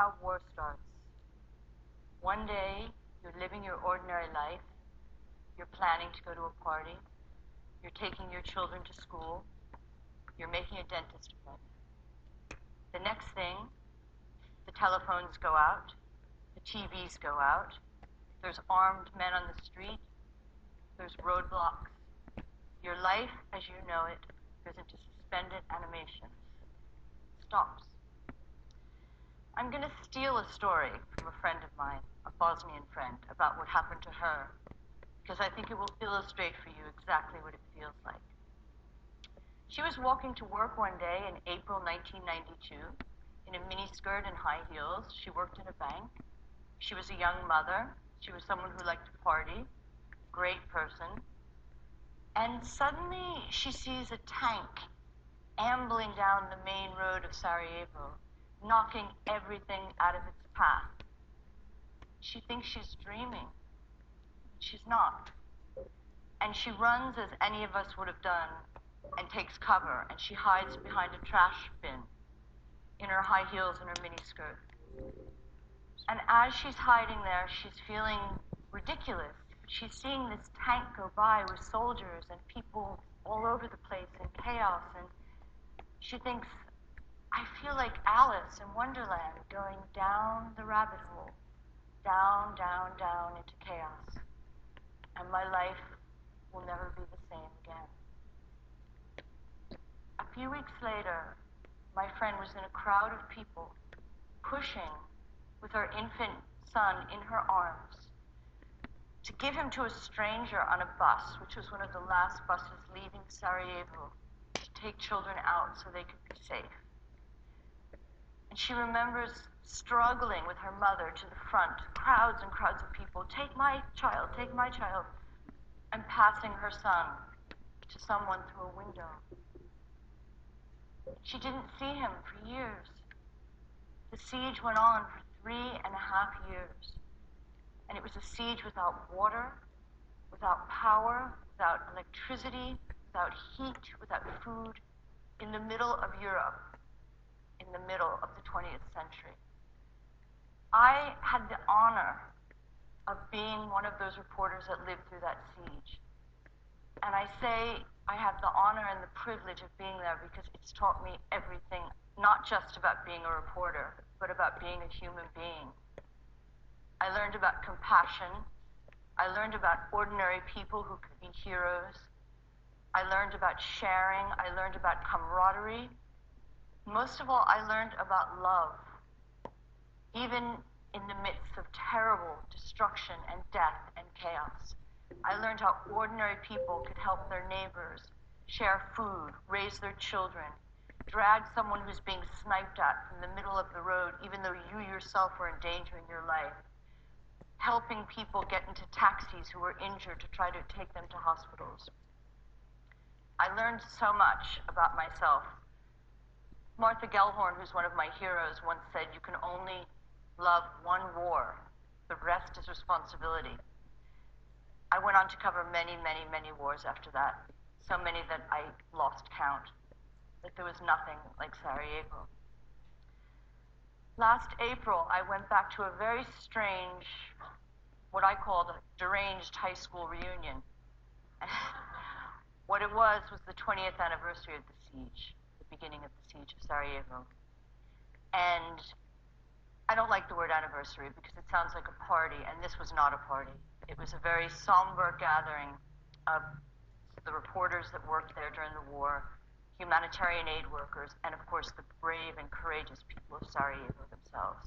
how war starts. One day, you're living your ordinary life. You're planning to go to a party. You're taking your children to school. You're making a dentist appointment. The next thing, the telephones go out. The TVs go out. There's armed men on the street. There's roadblocks. Your life, as you know it, goes into suspended animation. Stops. I'm going to steal a story from a friend of mine, a Bosnian friend, about what happened to her, because I think it will illustrate for you exactly what it feels like. She was walking to work one day in April 1992 in a miniskirt and high heels. She worked in a bank. She was a young mother. She was someone who liked to party, great person. And suddenly she sees a tank ambling down the main road of Sarajevo, knocking everything out of its path. She thinks she's dreaming. She's not. And she runs as any of us would have done and takes cover, and she hides behind a trash bin in her high heels and her miniskirt. And as she's hiding there, she's feeling ridiculous. She's seeing this tank go by with soldiers and people all over the place in chaos, and she thinks, I feel like Alice in Wonderland going down the rabbit hole, down, down, down into chaos. And my life will never be the same again. A few weeks later, my friend was in a crowd of people, pushing with her infant son in her arms to give him to a stranger on a bus, which was one of the last buses leaving Sarajevo, to take children out so they could be safe. And she remembers struggling with her mother to the front, crowds and crowds of people, take my child, and passing her son to someone through a window. She didn't see him for years. The siege went on for 3.5 years. And it was a siege without water, without power, without electricity, without heat, without food, in the middle of Europe, in the middle of the 20th century. I had the honor of being one of those reporters that lived through that siege. And I say I have the honor and the privilege of being there because it's taught me everything, not just about being a reporter, but about being a human being. I learned about compassion. I learned about ordinary people who could be heroes. I learned about sharing. I learned about camaraderie. Most of all, I learned about love. Even in the midst of terrible destruction and death and chaos, I learned how ordinary people could help their neighbors, share food, raise their children, drag someone who's being sniped at from the middle of the road, even though you yourself were endangering your life, helping people get into taxis who were injured to try to take them to hospitals. I learned so much about myself. Martha Gellhorn, who's one of my heroes, once said, you can only love one war. The rest is responsibility. I went on to cover many, many, many wars after that. So many that I lost count. That there was nothing like Sarajevo. Last April, I went back to a very strange, what I called a deranged high school reunion. What it was the 20th anniversary of the siege, the beginning of the siege of Sarajevo. And I don't like the word anniversary because it sounds like a party, and this was not a party. It was a very somber gathering of the reporters that worked there during the war, humanitarian aid workers, and of course the brave and courageous people of Sarajevo themselves.